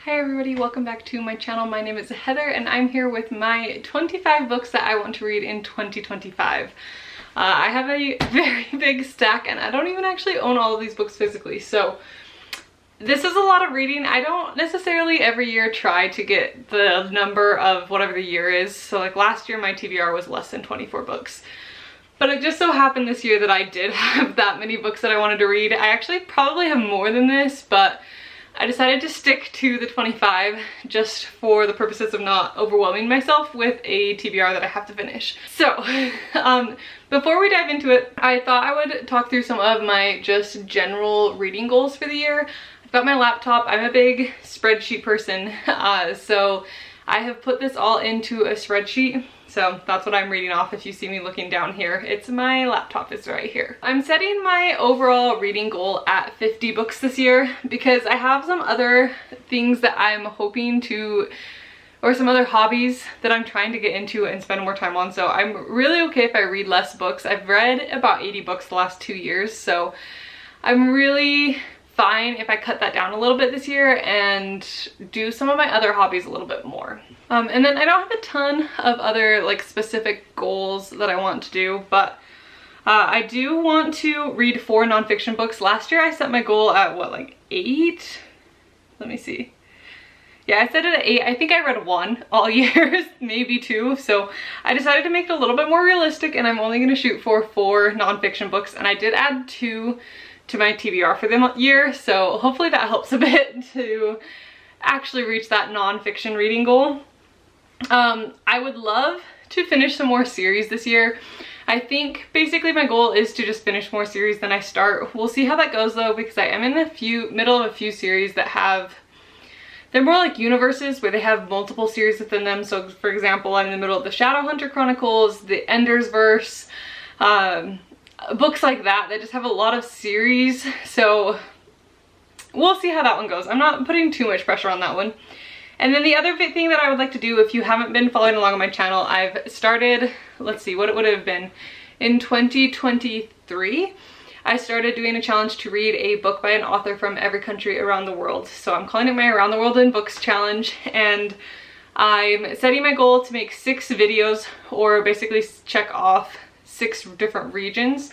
Hi everybody, welcome back to my channel. My name is Heather and I'm here with my 25 books that I want to read in 2025. I have a very big stack and I don't even actually own all of these books physically, so this is a lot of reading. I don't necessarily every year try to get the number of whatever the year is, so like last year my TBR was less than 24 books. But it just so happened this year that I did have that many books that I wanted to read. I actually probably have more than this, but I decided to stick to the 25 just for the purposes of not overwhelming myself with a TBR that I have to finish. So, before we dive into it, I thought I would talk through some of my just general reading goals for the year. I've got my laptop. I'm a big spreadsheet person, so I have put this all into a spreadsheet. So that's what I'm reading off if you see me looking down here. It's my laptop is right here. I'm setting my overall reading goal at 50 books this year because I have some other things that I'm hoping to, or some other hobbies that I'm trying to get into and spend more time on. So I'm really okay if I read less books. I've read about 80 books the last 2 years, so I'm really fine if I cut that down a little bit this year and do some of my other hobbies a little bit more. And then I don't have a ton of other like specific goals that I want to do, but I do want to read 4 nonfiction books. Last year I set my goal at what, like 8? Let me see. Yeah, I set it at 8. I think I read 1 all year, maybe 2. So I decided to make it a little bit more realistic and I'm only going to shoot for 4 nonfiction books, and I did add 2 to my TBR for the year, so hopefully that helps a bit to actually reach that nonfiction reading goal. I would love to finish some more series this year. I think basically my goal is to just finish more series than I start. We'll see how that goes though, because I am in the middle of a few series that they're more like universes where they have multiple series within them. So for example, I'm in the middle of the Shadowhunter Chronicles, the Ender's Verse, books like that just have a lot of series, so we'll see how that one goes. I'm not putting too much pressure on that one. And then the other big thing that I would like to do, if you haven't been following along on my channel, I've started, let's see what it would have been, in 2023 I started doing a challenge to read a book by an author from every country around the world. So I'm calling it my Around the World in Books challenge, and I'm setting my goal to make 6 videos, or basically check off 6 different regions.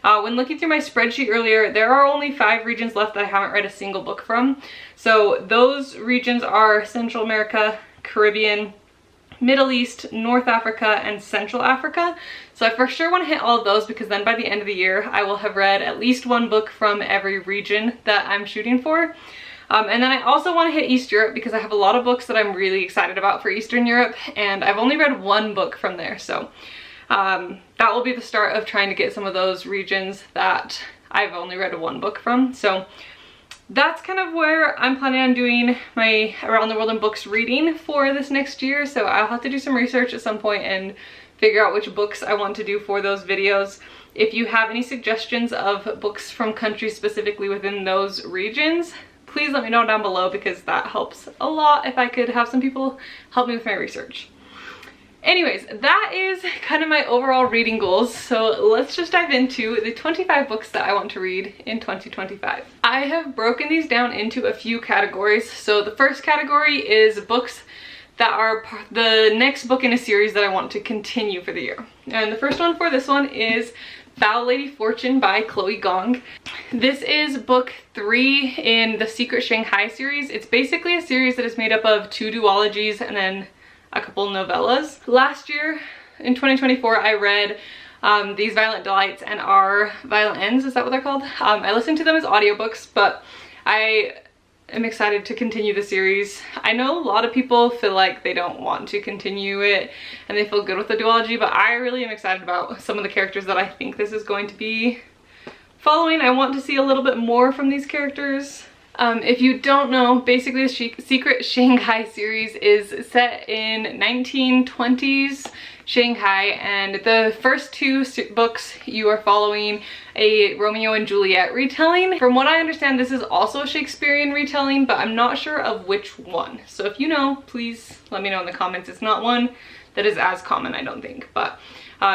When looking through my spreadsheet earlier, there are only 5 regions left that I haven't read a single book from. So those regions are Central America, Caribbean, Middle East, North Africa, and Central Africa. So I for sure want to hit all of those, because then by the end of the year, I will have read at least 1 book from every region that I'm shooting for. And then I also want to hit East Europe, because I have a lot of books that I'm really excited about for Eastern Europe, and I've only read 1 book from there. So that will be the start of trying to get some of those regions that I've only read 1 book from. So that's kind of where I'm planning on doing my Around the World in Books reading for this next year. So I'll have to do some research at some point and figure out which books I want to do for those videos. If you have any suggestions of books from countries specifically within those regions, please let me know down below, because that helps a lot if I could have some people help me with my research. Anyways, that is kind of my overall reading goals, so let's just dive into the 25 books that I want to read in 2025. I have broken these down into a few categories. So the first category is books that are the next book in a series that I want to continue for the year. And the first one for this one is Foul Lady Fortune by Chloe Gong. This is book 3 in the Secret Shanghai series. It's basically a series that is made up of 2 duologies and then a couple novellas. Last year in 2024 I read These Violent Delights and Our Violent Ends, is that what they're called? I listened to them as audiobooks, but I am excited to continue the series. I know a lot of people feel like they don't want to continue it and they feel good with the duology, but I really am excited about some of the characters that I think this is going to be following. I want to see a little bit more from these characters. If you don't know, basically the Secret Shanghai series is set in 1920s Shanghai, and the first 2 books you are following a Romeo and Juliet retelling. From what I understand, this is also a Shakespearean retelling, but I'm not sure of which one. So if you know, please let me know in the comments. It's not one that is as common, I don't think, but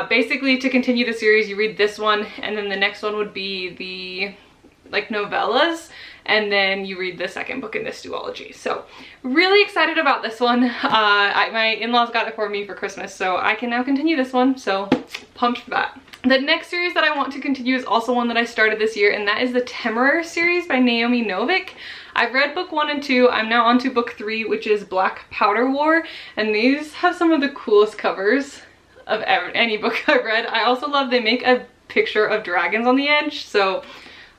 basically to continue the series, you read this one, and then the next one would be the like novellas, and then you read the second book in this duology. So really excited about this one. My in-laws got it for me for Christmas, so I can now continue this one, so pumped for that. The next series that I want to continue is also one that I started this year, and that is the Temeraire series by Naomi Novik. I've read book 1 and 2. I'm now on to book 3, which is Black Powder War, and these have some of the coolest covers of any book I've read. I also love they make a picture of dragons on the edge, so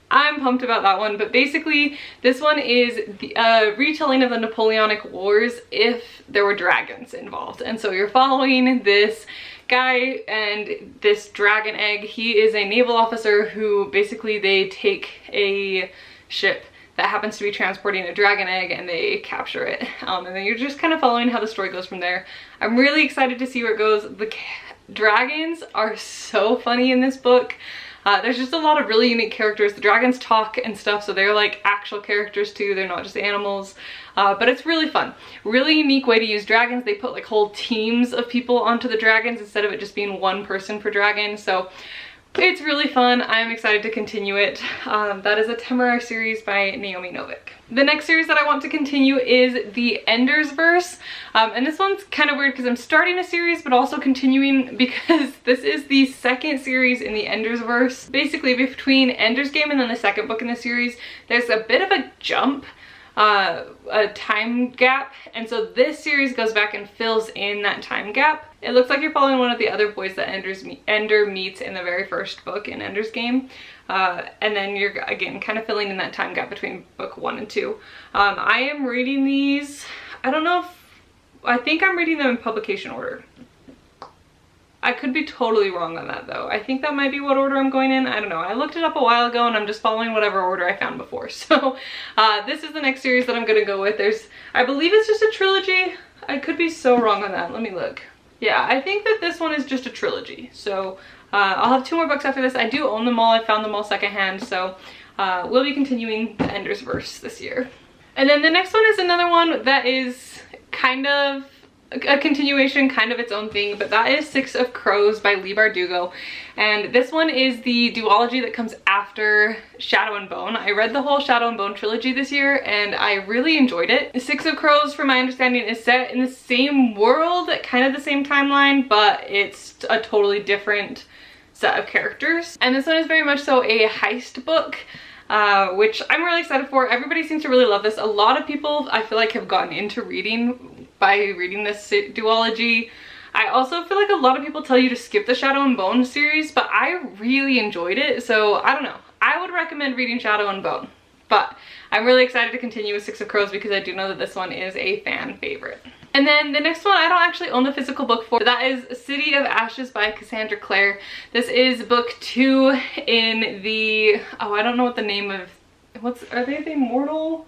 I'm pumped about that one. But basically this one is the retelling of the Napoleonic Wars if there were dragons involved, and so you're following this guy and this dragon egg. He is a naval officer who basically they take a ship that happens to be transporting a dragon egg and they capture it, and then you're just kind of following how the story goes from there. I'm really excited to see where it goes. The dragons are so funny in this book. There's just a lot of really unique characters. The dragons talk and stuff, so they're like actual characters too. They're not just animals, but it's really fun. Really unique way to use dragons. They put like whole teams of people onto the dragons instead of it just being one person per dragon. So it's really fun. I'm excited to continue it. That is a Temeraire series by Naomi Novik. The next series that I want to continue is the Endersverse. And this one's kind of weird because I'm starting a series but also continuing because this is the second series in the Endersverse. Basically between Ender's Game and then the second book in the series, there's a bit of a jump, a time gap, and so this series goes back and fills in that time gap. It looks like you're following one of the other boys that Ender meets in the very first book in Ender's Game, and then you're again kind of filling in that time gap between book 1 and 2. I am reading these, I think I'm reading them in publication order. I could be totally wrong on that though. I think that might be what order I'm going in. I don't know. I looked it up a while ago and I'm just following whatever order I found before. So this is the next series that I'm gonna go with. I believe it's just a trilogy. I could be so wrong on that. Let me look. Yeah, I think that this one is just a trilogy. So I'll have 2 more books after this. I do own them all. I found them all secondhand. So we'll be continuing the Endersverse this year. And then the next one is another one that is kind of a continuation, kind of its own thing, but that is Six of Crows by Leigh Bardugo. And this one is the duology that comes after Shadow and Bone. I read the whole Shadow and Bone trilogy this year and I really enjoyed it. Six of Crows, from my understanding, is set in the same world, kind of the same timeline, but it's a totally different set of characters. And this one is very much so a heist book, which I'm really excited for. Everybody seems to really love this. A lot of people, I feel like, have gotten into reading by reading this duology. I also feel like a lot of people tell you to skip the Shadow and Bone series, but I really enjoyed it, so I don't know. I would recommend reading Shadow and Bone, but I'm really excited to continue with Six of Crows because I do know that this one is a fan favorite. And then the next one I don't actually own the physical book for. That is City of Ashes by Cassandra Clare. This is book 2 in the, I don't know what the name of, are they the Mortal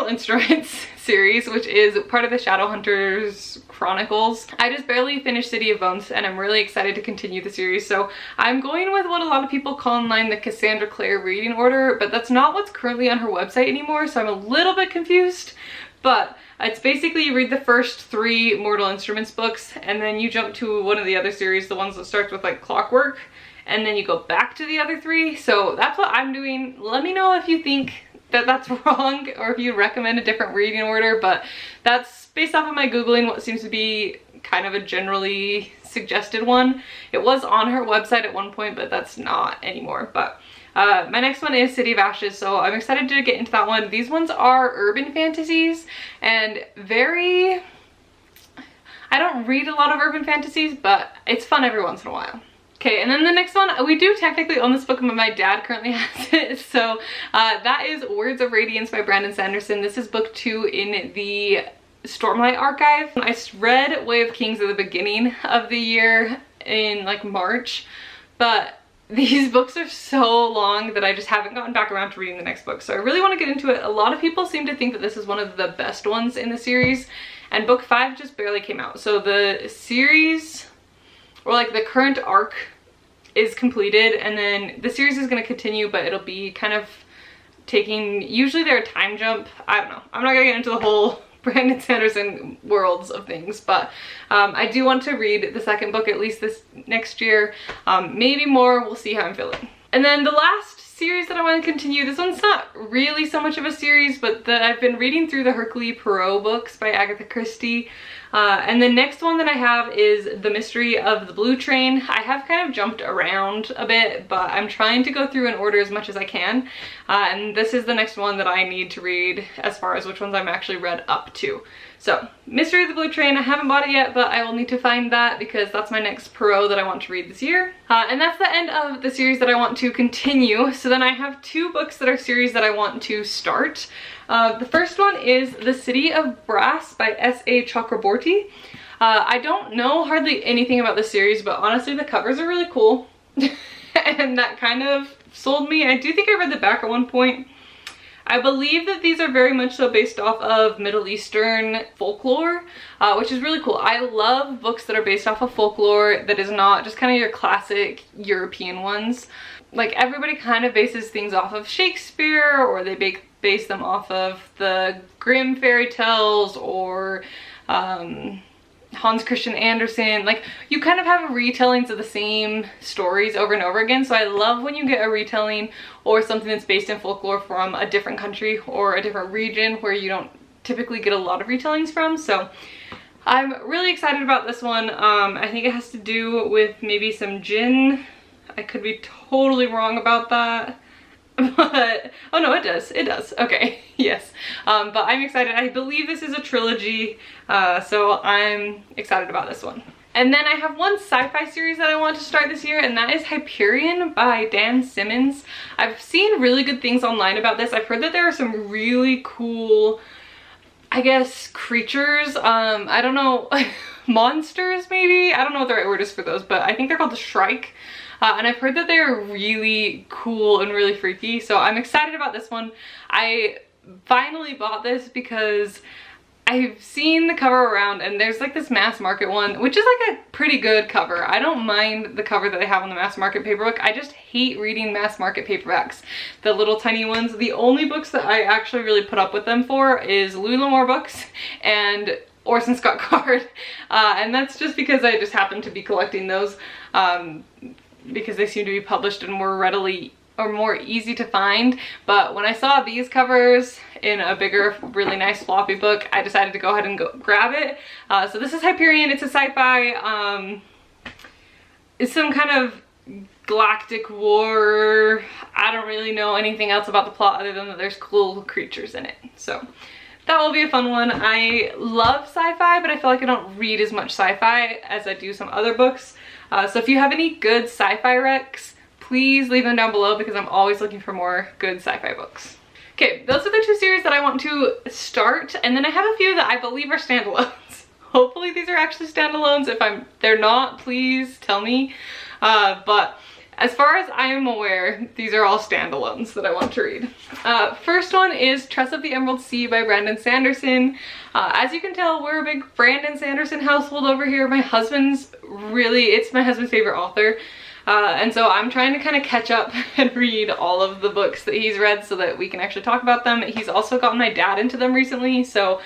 Instruments series, which is part of the Shadowhunters Chronicles. I just barely finished City of Bones and I'm really excited to continue the series. So I'm going with what a lot of people call online the Cassandra Clare reading order, but that's not what's currently on her website anymore, so I'm a little bit confused. But it's basically you read the first 3 Mortal Instruments books and then you jump to one of the other series, the ones that starts with like Clockwork, and then you go back to the other 3. So that's what I'm doing. Let me know if you think that that's wrong or if you recommend a different reading order, but that's based off of my Googling what seems to be kind of a generally suggested one. It was on her website at one point, but that's not anymore. But my next one is City of Ashes, so I'm excited to get into that one. These ones are urban fantasies and I don't read a lot of urban fantasies, but it's fun every once in a while. Okay, and then the next one, we do technically own this book, but my dad currently has it. So that is Words of Radiance by Brandon Sanderson. This is book 2 in the Stormlight Archive. I read Way of Kings at the beginning of the year in like March, but these books are so long that I just haven't gotten back around to reading the next book. So I really want to get into it. A lot of people seem to think that this is one of the best ones in the series, and book 5 just barely came out. So the series, or like the current arc, is completed, and then the series is going to continue, but it'll be kind of taking, usually they're a time jump. I don't know. I'm not going to get into the whole Brandon Sanderson worlds of things, but I do want to read the second book at least this next year. Maybe more. We'll see how I'm feeling. And then the last series that I want to continue. This one's not really so much of a series, but I've been reading through the Hercule Poirot books by Agatha Christie. And the next one that I have is The Mystery of the Blue Train. I have kind of jumped around a bit, but I'm trying to go through in order as much as I can. And this is the next one that I need to read as far as which ones I'm actually read up to. So, Mystery of the Blue Train, I haven't bought it yet, but I will need to find that because that's my next Poirot that I want to read this year. And that's the end of the series that I want to continue. So then I have 2 books that are series that I want to start. The first one is The City of Brass by S.A. Chakraborty. I don't know hardly anything about the series, but honestly the covers are really cool. And that kind of sold me. I do think I read the back at one point. I believe that these are very much so based off of Middle Eastern folklore, which is really cool. I love books that are based off of folklore that is not just kind of your classic European ones. Like, everybody kind of bases things off of Shakespeare, or they base them off of the Grimm fairy tales, or Hans Christian Andersen. Like, you kind of have retellings of the same stories over and over again. So I love when you get a retelling or something that's based in folklore from a different country or a different region where you don't typically get a lot of retellings from. So I'm really excited about this one. I think it has to do with maybe some jinn. I could be totally wrong about that. But oh no, it does. Okay, yes. But I'm excited. I believe this is a trilogy, so I'm excited about this one. And then I have one sci-fi series that I want to start this year, and that is Hyperion by Dan Simmons. I've seen really good things online about this. I've heard that there are some really cool, I guess, creatures. I don't know, monsters maybe? I don't know what the right word is for those, but I think they're called the Shrike. And I've heard that they're really cool and really freaky, so I'm excited about this one. I finally bought this because I've seen the cover around, and there's like this mass market one, which is like a pretty good cover. I don't mind the cover that they have on the mass market paperback. I just hate reading mass market paperbacks, the little tiny ones. The only books that I actually really put up with them for is Louis L'Amour books and Orson Scott Card. And that's just because I just happen to be collecting those. Because they seem to be published and more readily or more easy to find. But when I saw these covers in a bigger, really nice floppy book, I decided to go ahead and go grab it. So this is Hyperion. It's a sci-fi, it's some kind of galactic war. I don't really know anything else about the plot other than that there's cool creatures in it. So that will be a fun one. I love sci-fi, but I feel like I don't read as much sci-fi as I do some other books. So if you have any good sci-fi recs, please leave them down below because I'm always looking for more good sci-fi books. Okay, those are the 2 series that I want to start, and then I have a few that I believe are standalones. Hopefully these are actually standalones. If they're not, please tell me. But as far as I am aware, these are all standalones that I want to read. First one is Tress of the Emerald Sea by Brandon Sanderson. As you can tell, we're a big Brandon Sanderson household over here. My husband's it's my husband's favorite author. And so I'm trying to kind of catch up and read all of the books that he's read so that we can actually talk about them. He's also gotten my dad into them recently, so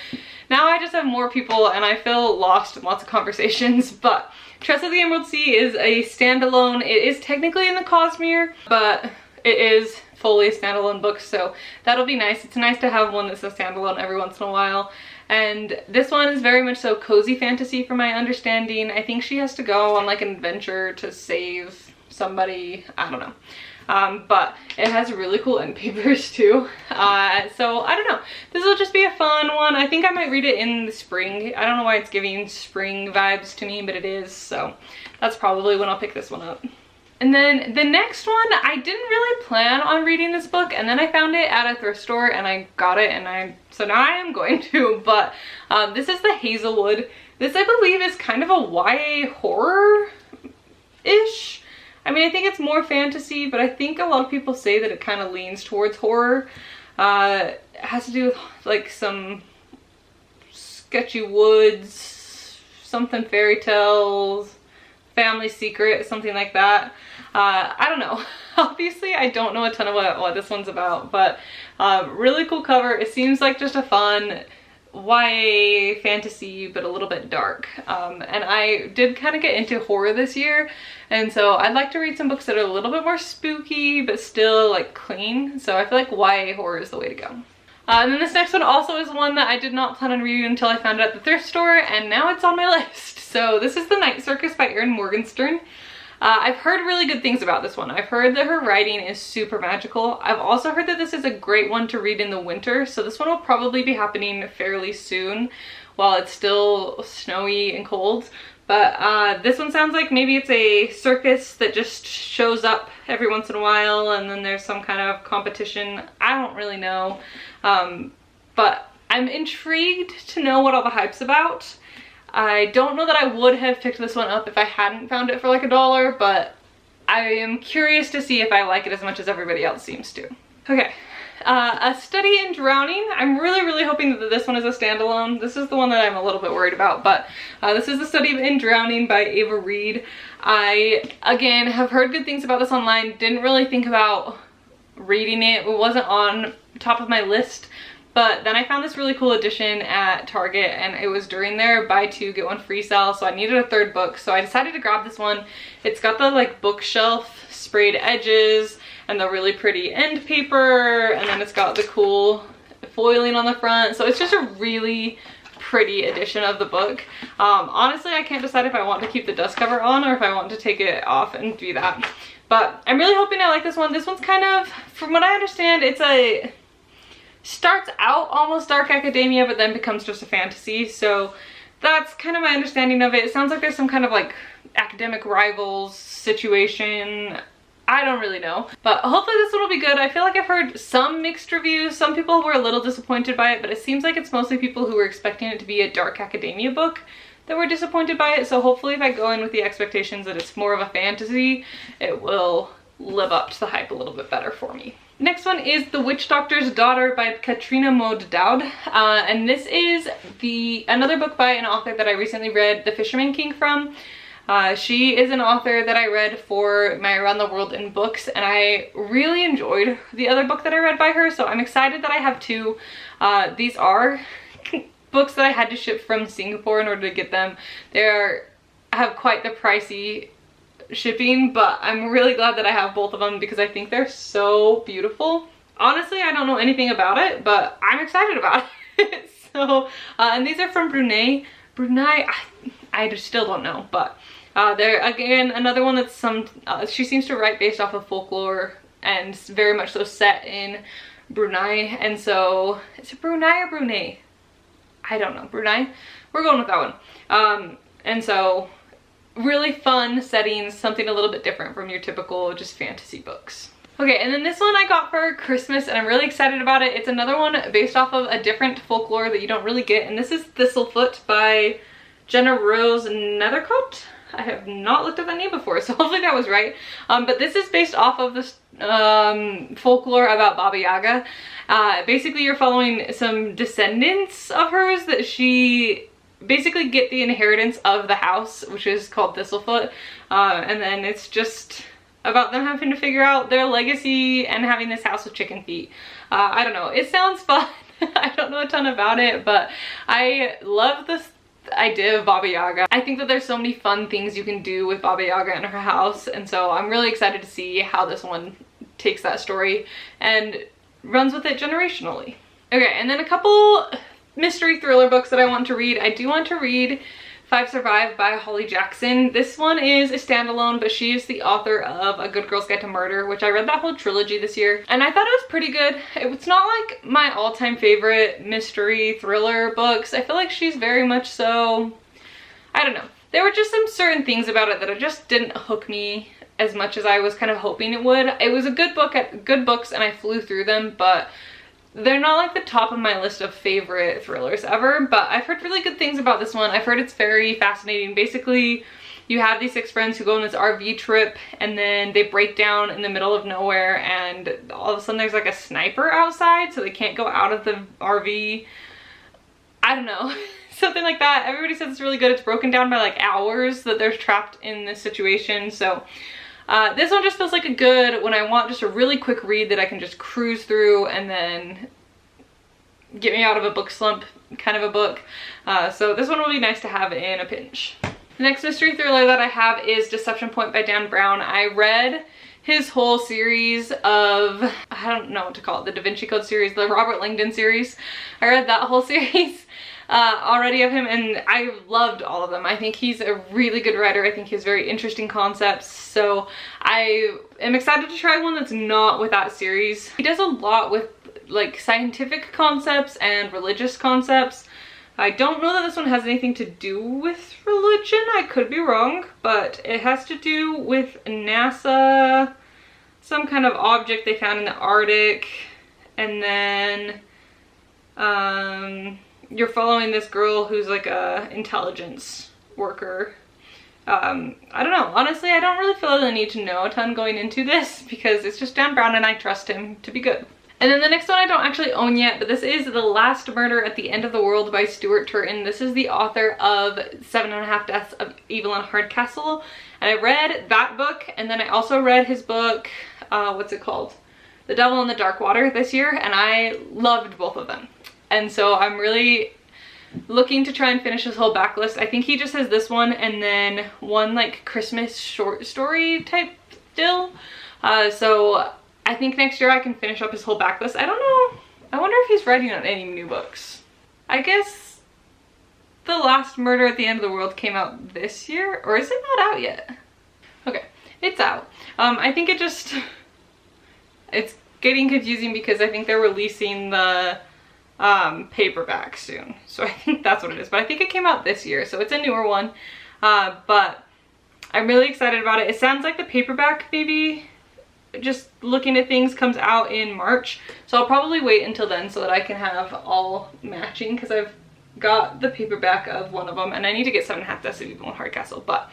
now I just have more people and I feel lost in lots of conversations. But Tress of the Emerald Sea is a standalone. It is technically in the Cosmere, but it is fully a standalone book, so that'll be nice. It's nice to have one that's a standalone every once in a while. And this one is very much so cozy fantasy from my understanding. I think she has to go on like an adventure to save somebody, I don't know. But it has really cool end papers too. So I don't know. This will just be a fun one. I think I might read it in the spring. I don't know why it's giving spring vibes to me, but it is. So that's probably when I'll pick this one up. And then the next one, I didn't really plan on reading this book, and then I found it at a thrift store and I got it, and so now I am going to. But this is The Hazelwood. This, I believe, is kind of a YA horror-ish. I mean, I think it's more fantasy, but I think a lot of people say that it kind of leans towards horror. It has to do with like some sketchy woods, something fairy tales, family secret, something like that. I don't know. Obviously, I don't know a ton of what this one's about, but really cool cover. It seems like just a fun YA fantasy, but a little bit dark. And I did kind of get into horror this year, and so I'd like to read some books that are a little bit more spooky, but still like clean. So I feel like YA horror is the way to go. And then this next one also is one that I did not plan on reading until I found it at the thrift store, and now it's on my list. So this is The Night Circus by Erin Morgenstern. I've heard really good things about this one. I've heard that her writing is super magical. I've also heard that this is a great one to read in the winter, so this one will probably be happening fairly soon while it's still snowy and cold. But this one sounds like maybe it's a circus that just shows up every once in a while, and then there's some kind of competition. I don't really know. But I'm intrigued to know what all the hype's about. I don't know that I would have picked this one up if I hadn't found it for like $1, but I am curious to see if I like it as much as everybody else seems to. Okay. A Study in Drowning. I'm really hoping that this one is a standalone. This is the one that I'm a little bit worried about, but this is A Study in Drowning by Ava Reid. I, again, have heard good things about this online. Didn't really think about reading it. It wasn't on top of my list, but then I found this really cool edition at Target, and it was during their buy two get one free sale, so I needed a third book, so I decided to grab this one. It's got the like bookshelf sprayed edges and the really pretty end paper, and then it's got the cool foiling on the front. So it's just a really pretty edition of the book. Honestly, I can't decide if I want to keep the dust cover on or if I want to take it off and do that. But I'm really hoping I like this one. This one's kind of, from what I understand, starts out almost dark academia, but then becomes just a fantasy. So that's kind of my understanding of it. It sounds like there's some kind of like academic rivals situation. I don't really know, but hopefully this one will be good. I feel like I've heard some mixed reviews. Some people were a little disappointed by it, but it seems like it's mostly people who were expecting it to be a dark academia book that were disappointed by it. So hopefully if I go in with the expectations that it's more of a fantasy, it will live up to the hype a little bit better for me. Next one is The Witch Doctor's Daughter by Katrina Maud Dowd. And this is another book by an author that I recently read The Fisherman King from. She is an author that I read for my Around the World in Books, and I really enjoyed the other book that I read by her, so I'm excited that I have two. These are books that I had to ship from Singapore in order to get them. They have quite the pricey shipping, but I'm really glad that I have both of them because I think they're so beautiful. Honestly, I don't know anything about it, but I'm excited about it. So, and these are from Brunei. I just still don't know, but they're, again, another one that's she seems to write based off of folklore and very much so set in Brunei. And so, is it Brunei or Brunei? I don't know. Brunei? We're going with that one. And so, really fun settings, something a little bit different from your typical just fantasy books. Okay, and then this one I got for Christmas, and I'm really excited about it. It's another one based off of a different folklore that you don't really get, and this is Thistlefoot by Jenna Rose Nethercott. I have not looked at that name before, so hopefully that was right. But this is based off of this folklore about Baba Yaga. Basically, you're following some descendants of hers that she basically get the inheritance of the house, which is called Thistlefoot. And then it's just about them having to figure out their legacy and having this house with chicken feet. I don't know. It sounds fun. I don't know a ton about it, but I love this idea of Baba Yaga. I think that there's so many fun things you can do with Baba Yaga in her house, and so I'm really excited to see how this one takes that story and runs with it generationally. Okay, and then a couple mystery thriller books that I want to read. I do want to read Five Survive by Holly Jackson. This one is a standalone, but she is the author of A Good Girl's Guide to Murder, which I read that whole trilogy this year, and I thought it was pretty good. It's not like my all-time favorite mystery thriller books. I feel like she's very much so, I don't know. There were just some certain things about it that just didn't hook me as much as I was kind of hoping it would. It was a good book, good books, and I flew through them, but they're not like the top of my list of favorite thrillers ever. But I've heard really good things about this one. I've heard it's very fascinating. Basically, you have these 6 friends who go on this RV trip, and then they break down in the middle of nowhere, and all of a sudden there's like a sniper outside, so they can't go out of the RV. I don't know. Something like that. Everybody says it's really good. It's broken down by like hours that they're trapped in this situation. So this one just feels like a good when I want just a really quick read that I can just cruise through and then get me out of a book slump kind of a book. So this one will be nice to have in a pinch. The next mystery thriller that I have is Deception Point by Dan Brown. I read his whole series of, I don't know what to call it, the Da Vinci Code series, the Robert Langdon series. I read that whole series already of him, and I loved all of them. I think he's a really good writer. I think he has very interesting concepts. So I am excited to try one that's not with that series. He does a lot with like scientific concepts and religious concepts. I don't know that this one has anything to do with religion. I could be wrong, but it has to do with NASA, some kind of object they found in the Arctic, and then you're following this girl who's like a intelligence worker. I don't know. Honestly, I don't really feel the need to know a ton going into this because it's just Dan Brown and I trust him to be good. And then the next one I don't actually own yet, but this is The Last Murder at the End of the World by Stuart Turton. This is the author of 7.5 Deaths of Evelyn Hardcastle. And I read that book, and then I also read his book, what's it called? The Devil in the Dark Water this year, and I loved both of them. And so I'm really looking to try and finish his whole backlist. I think he just has this one and then one like Christmas short story type deal. So I think next year I can finish up his whole backlist. I don't know. I wonder if he's writing on any new books. I guess The Last Murder at the End of the World came out this year, or is it not out yet? Okay, it's out. I think it's getting confusing because I think they're releasing the paperback soon. So I think that's what it is. But I think it came out this year, so it's a newer one. But I'm really excited about it. It sounds like the paperback maybe, just looking at things, comes out in March, so I'll probably wait until then so that I can have all matching, because I've got the paperback of one of them and I need to get 7.5 Deaths of Evelyn Hardcastle. But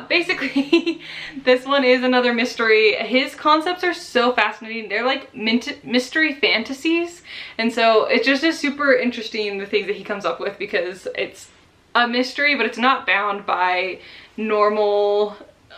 basically this one is another mystery. His concepts are so fascinating. They're like mystery fantasies, and so it's just a super interesting, the things that he comes up with, because it's a mystery but it's not bound by normal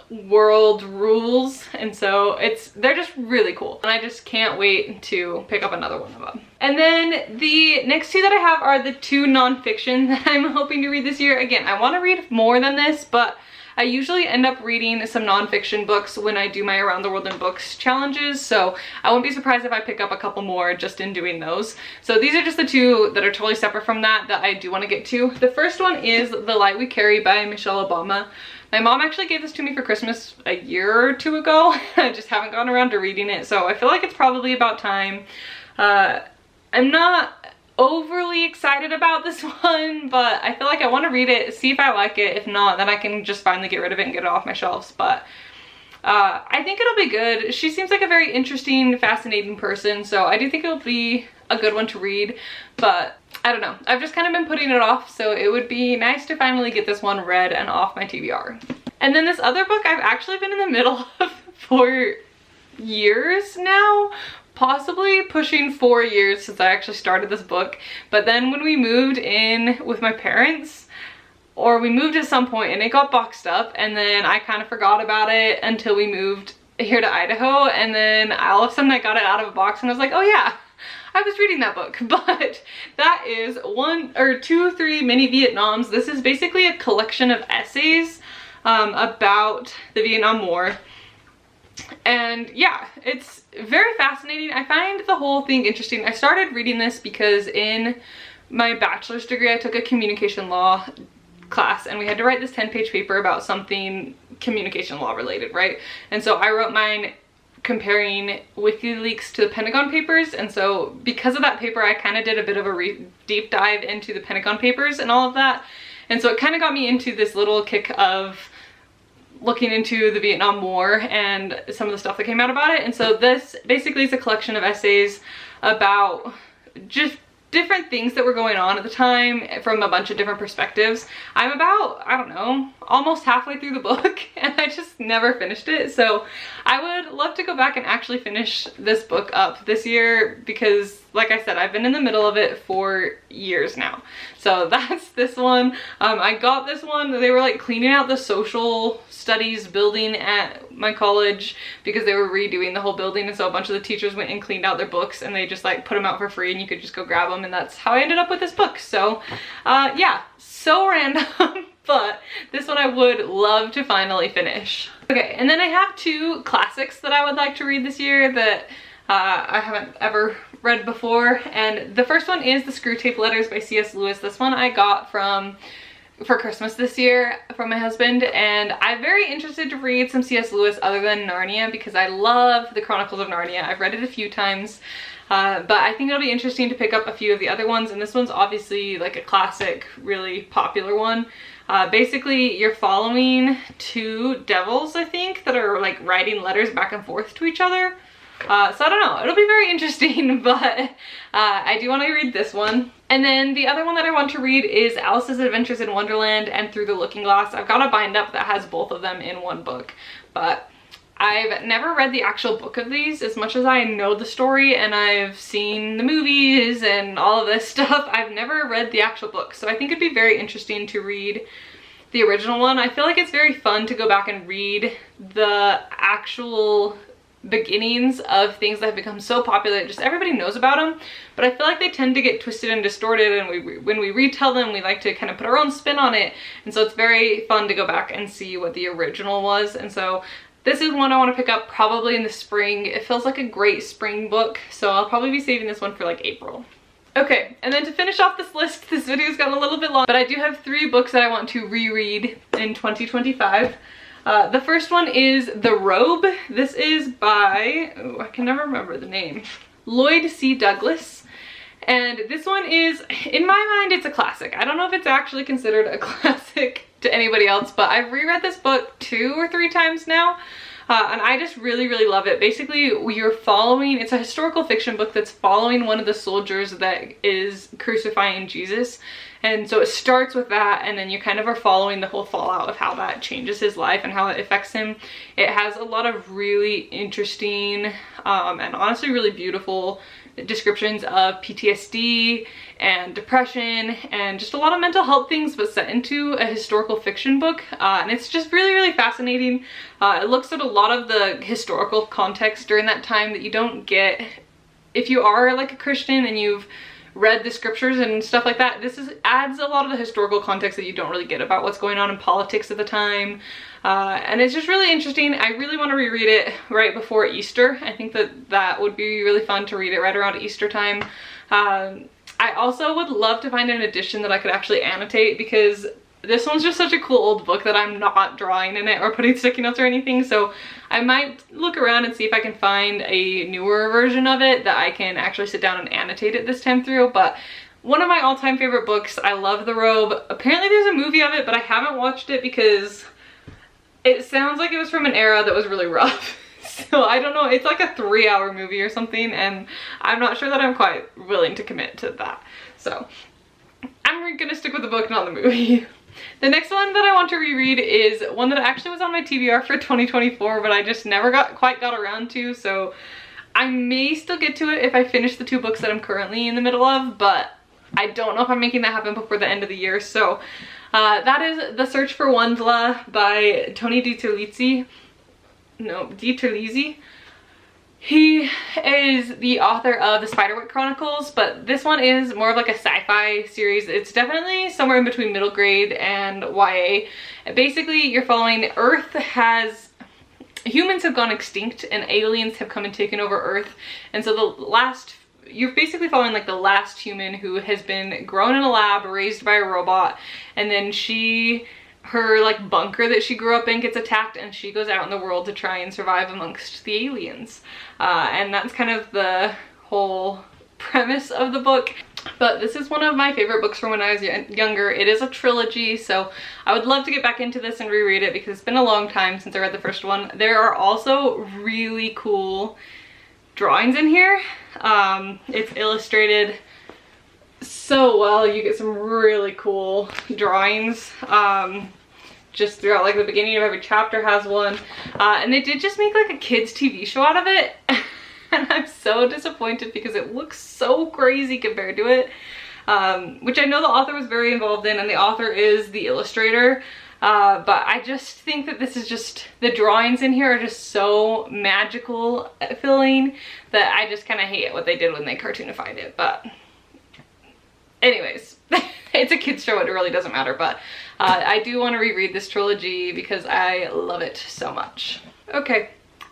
world rules, and so they're just really cool, and I just can't wait to pick up another one of them. And then the next two that I have are the two nonfiction that I'm hoping to read this year. Again, I want to read more than this, but I usually end up reading some nonfiction books when I do my Around the World in Books challenges, so I won't be surprised if I pick up a couple more just in doing those. So these are just the two that are totally separate from that I do want to get to. The first one is The Light We Carry by Michelle Obama. My mom actually gave this to me for Christmas a year or two ago. I just haven't gotten around to reading it, so I feel like it's probably about time. I'm not overly excited about this one, but I feel like I want to read it, see if I like it. If not, then I can just finally get rid of it and get it off my shelves. But I think it'll be good. She seems like a very interesting, fascinating person, so I do think it'll be a good one to read. But I don't know, I've just kind of been putting it off, so it would be nice to finally get this one read and off my TBR. And then this other book I've actually been in the middle of for years now, possibly pushing 4 years since I actually started this book. But then when we moved in with my parents, or we moved at some point and it got boxed up, and then I kind of forgot about it until we moved here to Idaho, and then all of a sudden I got it out of a box and I was like, oh yeah, I was reading that book. But that is 3 mini Vietnams. This is basically a collection of essays about the Vietnam War. And yeah, it's very fascinating. I find the whole thing interesting. I started reading this because in my bachelor's degree I took a communication law class, and we had to write this 10-page paper about something communication law related, right? And so I wrote mine comparing WikiLeaks to the Pentagon Papers, and so because of that paper I kind of did a bit of a deep dive into the Pentagon Papers and all of that, and so it kind of got me into this little kick of looking into the Vietnam War and some of the stuff that came out about it. And so this basically is a collection of essays about just different things that were going on at the time from a bunch of different perspectives. I'm about, I don't know, almost halfway through the book and I just never finished it. So I would love to go back and actually finish this book up this year, because like I said, I've been in the middle of it for years now. So that's this one. I got this one, they were like cleaning out the social studies building at my college because they were redoing the whole building, and so a bunch of the teachers went and cleaned out their books and they just like put them out for free and you could just go grab them and that's how I ended up with this book. So yeah, so random. But this one I would love to finally finish. Okay, and then I have two classics that I would like to read this year that I haven't ever read before. And the first one is The Screwtape Letters by C.S. Lewis. This one I got for Christmas this year from my husband, and I'm very interested to read some C.S. Lewis other than Narnia because I love the Chronicles of Narnia. I've read it a few times. But I think it'll be interesting to pick up a few of the other ones, and this one's obviously like a classic, really popular one. Basically, you're following two devils, I think, that are like writing letters back and forth to each other. So I don't know, it'll be very interesting, but I do want to read this one. And then the other one that I want to read is Alice's Adventures in Wonderland and Through the Looking Glass. I've got a bind up that has both of them in one book, but I've never read the actual book of these. As much as I know the story and I've seen the movies and all of this stuff, I've never read the actual book. So I think it'd be very interesting to read the original one. I feel like it's very fun to go back and read the actual beginnings of things that have become so popular that just everybody knows about them, but I feel like they tend to get twisted and distorted, and when we retell them, we like to kind of put our own spin on it, and so it's very fun to go back and see what the original was. And so this is one I want to pick up probably in the spring. It feels like a great spring book, so I'll probably be saving this one for like April. Okay, and then to finish off this list, this video's gotten a little bit long, but I do have 3 books that I want to reread in 2025. The first one is The Robe. This is by, oh, I can never remember the name, Lloyd C. Douglas. And this one is, in my mind, it's a classic. I don't know if it's actually considered a classic to anybody else, but I've reread this book 2 or 3 times now. And I just really, really love it. Basically, you're following, it's a historical fiction book that's following one of the soldiers that is crucifying Jesus. And so it starts with that, and then you kind of are following the whole fallout of how that changes his life and how it affects him. It has a lot of really interesting and honestly really beautiful descriptions of PTSD and depression and just a lot of mental health things, but set into a historical fiction book. And it's just really, really fascinating. It looks at a lot of the historical context during that time that you don't get if you are like a Christian and you've read the scriptures and stuff like that. This adds a lot of the historical context that you don't really get about what's going on in politics at the time. And it's just really interesting. I really want to reread it right before Easter. I think that would be really fun to read it right around Easter time. I also would love to find an edition that I could actually annotate, because this one's just such a cool old book that I'm not drawing in it or putting sticky notes or anything. So I might look around and see if I can find a newer version of it that I can actually sit down and annotate it this time through. But one of my all-time favorite books. I love The Robe. Apparently there's a movie of it, but I haven't watched it because it sounds like it was from an era that was really rough. So I don't know, it's like a 3-hour movie or something, and I'm not sure that I'm quite willing to commit to that. So I'm gonna stick with the book, not the movie. The next one that I want to reread is one that actually was on my TBR for 2024, but I just never quite got around to, so I may still get to it if I finish the 2 books that I'm currently in the middle of, but I don't know if I'm making that happen before the end of the year. So that is The Search for Wendla by Tony DiTerlizzi. He is the author of the Spiderwick Chronicles, but this one is more of like a sci-fi series. It's definitely somewhere in between middle grade and YA. Basically, you're following humans have gone extinct and aliens have come and taken over Earth. And so you're basically following like the last human who has been grown in a lab, raised by a robot, and then her like bunker that she grew up in gets attacked, and she goes out in the world to try and survive amongst the aliens. And that's kind of the whole premise of the book. But this is one of my favorite books from when I was younger. It is a trilogy, so I would love to get back into this and reread it because it's been a long time since I read the first one. There are also really cool drawings in here. It's illustrated so well. You get some really cool drawings just throughout, like the beginning of every chapter has one, and they did just make like a kids TV show out of it. And I'm so disappointed because it looks so crazy compared to it, which I know the author was very involved in, and the author is the illustrator. But I just think that this is just, the drawings in here are just so magical feeling that I just kind of hate what they did when they cartoonified it. But anyways, it's a kid's show, it really doesn't matter, but I do want to reread this trilogy because I love it so much. Okay,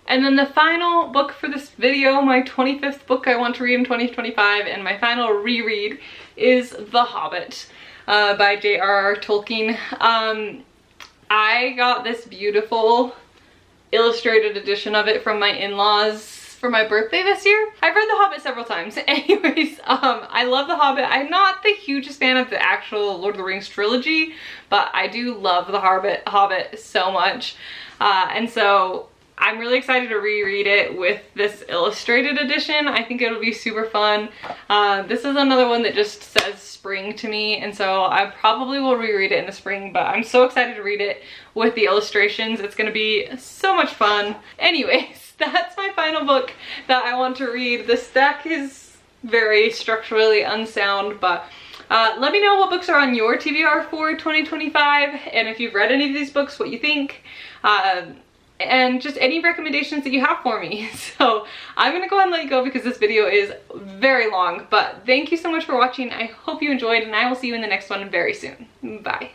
and then the final book for this video, my 25th book I want to read in 2025, and my final reread is The Hobbit by J.R.R. Tolkien. I got this beautiful illustrated edition of it from my in-laws for my birthday this year. I've read The Hobbit several times. Anyways, I love The Hobbit. I'm not the hugest fan of the actual Lord of the Rings trilogy, but I do love The Hobbit so much. And so I'm really excited to reread it with this illustrated edition. I think it'll be super fun. This is another one that just says spring to me, and so I probably will reread it in the spring, but I'm so excited to read it with the illustrations. It's gonna be so much fun. Anyways, that's my final book that I want to read. The stack is very structurally unsound, but let me know what books are on your TBR for 2025, and if you've read any of these books, what you think. And just any recommendations that you have for me. So I'm gonna go ahead and let you go because this video is very long, but thank you so much for watching. I hope you enjoyed, and I will see you in the next one very soon. Bye.